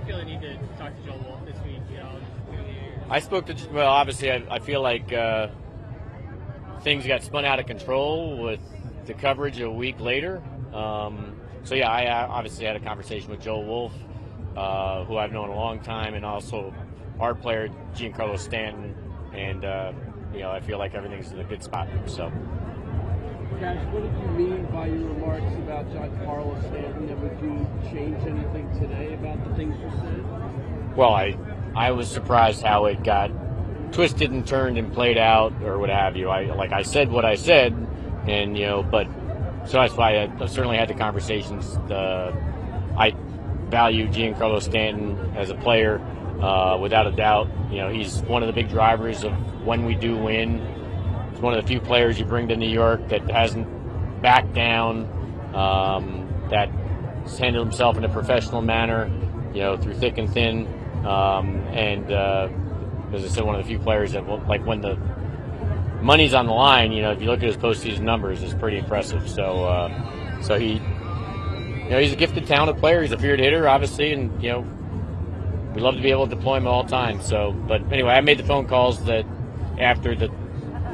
feel the need to talk to Joel Wolfe this week? I spoke to, well, obviously I feel like things got spun out of control with the coverage a week later. So yeah, I obviously had a conversation with Joel Wolfe, who I've known a long time, and also our player Giancarlo Stanton, and I feel like everything's in a good spot. So. Cash, what did you mean by your remarks about Giancarlo Stanton, and would you change anything today about the things you said? Well, I was surprised how it got twisted and turned and played out, or what have you. I said what I said, and but so that's why I certainly had the conversations. I value Giancarlo Stanton as a player, without a doubt. He's one of the big drivers of when we do win. He's one of the few players you bring to New York that hasn't backed down, that's handled himself in a professional manner, through thick and thin. And as I said, one of the few players that, like, when the money's on the line, if you look at his postseason numbers, it's pretty impressive. So he, he's a gifted, talented player. He's a feared hitter, obviously, and we love to be able to deploy him at all times. So, but anyway, I made the phone calls that after the.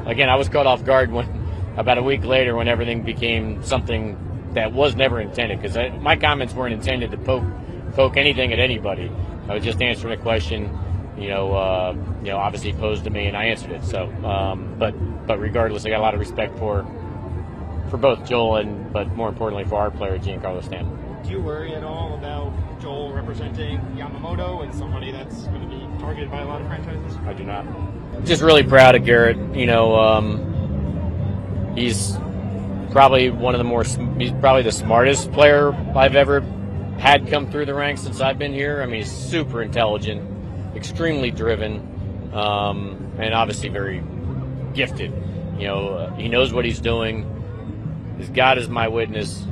Again, I was caught off guard when about a week later when everything became something that was never intended, because my comments weren't intended to poke anything at anybody. I was just answering a question, obviously posed to me, and I answered it. So, but regardless, I got a lot of respect for both Joel but more importantly for our player Giancarlo Stanton. Do you worry at all about Joel representing Yamamoto and somebody that's going to be targeted by a lot of franchises? I do not. Just really proud of Garrett. He's probably he's probably the smartest player I've ever had come through the ranks since I've been here. I mean, he's super intelligent, extremely driven, and obviously very gifted. He knows what he's doing. His God is my witness.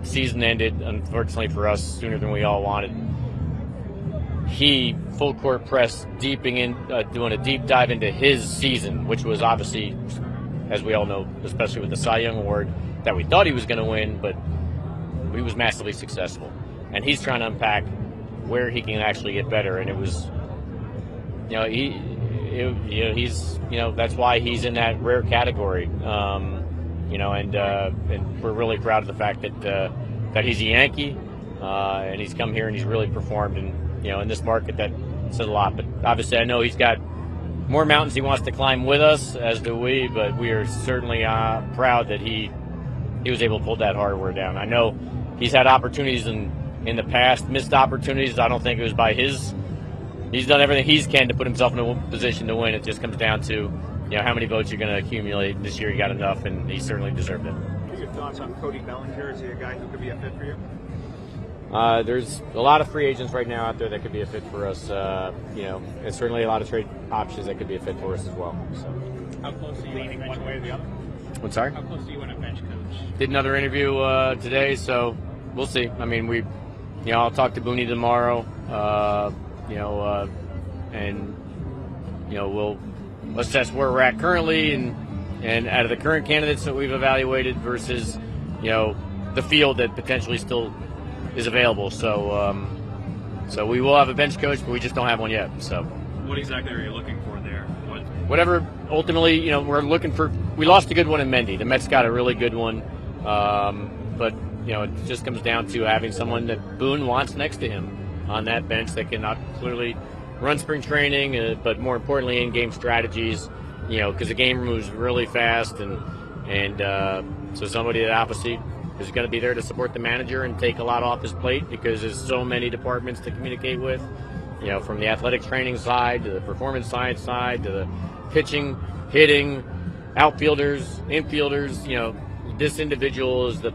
Season ended, unfortunately for us, sooner than we all wanted. He full court press, doing a deep dive into his season, which was obviously, as we all know, especially with the Cy Young Award, that we thought he was going to win, but he was massively successful. And he's trying to unpack where he can actually get better. And it was, he's, that's why he's in that rare category. And we're really proud of the fact that he's a Yankee, and he's come here and he's really performed. And in this market, that says a lot. But obviously, I know he's got more mountains he wants to climb with us, as do we. But we are certainly proud that he was able to pull that hardware down. I know he's had opportunities in the past, missed opportunities. I don't think it was by his. He's done everything he can to put himself in a position to win. It just comes down to how many votes you're going to accumulate. This year he got enough, and he certainly deserved it. What are your thoughts on Cody Bellinger? Is he a guy who could be a fit for you? There's a lot of free agents right now out there that could be a fit for us. And certainly a lot of trade options that could be a fit for us as well. So. How close are you leaning one way or the other? I'm sorry? How close do you want a bench coach? Did another interview today, so we'll see. I mean, I'll talk to Booney tomorrow. We'll assess where we're at currently and out of the current candidates that we've evaluated versus, the field that potentially still is available. So we will have a bench coach, but we just don't have one yet. So what exactly are you looking for there? Whatever. Ultimately, we're looking for. We lost a good one in Mendy. The Mets got a really good one, but it just comes down to having someone that Boone wants next to him on that bench that can not clearly run spring training, but more importantly, in-game strategies. Because the game moves really fast, and so somebody that obviously is going to be there to support the manager and take a lot off his plate, because there's so many departments to communicate with. From the athletic training side to the performance science side to the pitching, hitting, outfielders, infielders. This individual is the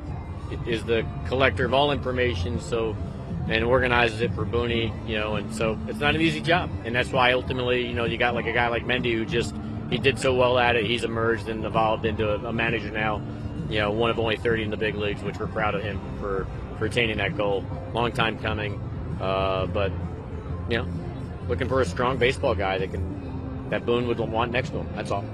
collector of all information, and organizes it for Booney. And so it's not an easy job, and that's why ultimately, you got like a guy like Mendy who he did so well at it. He's emerged and evolved into a manager now. One of only 30 in the big leagues, which we're proud of him for attaining that goal. Long time coming, but looking for a strong baseball guy that Boone would want next to him. That's all.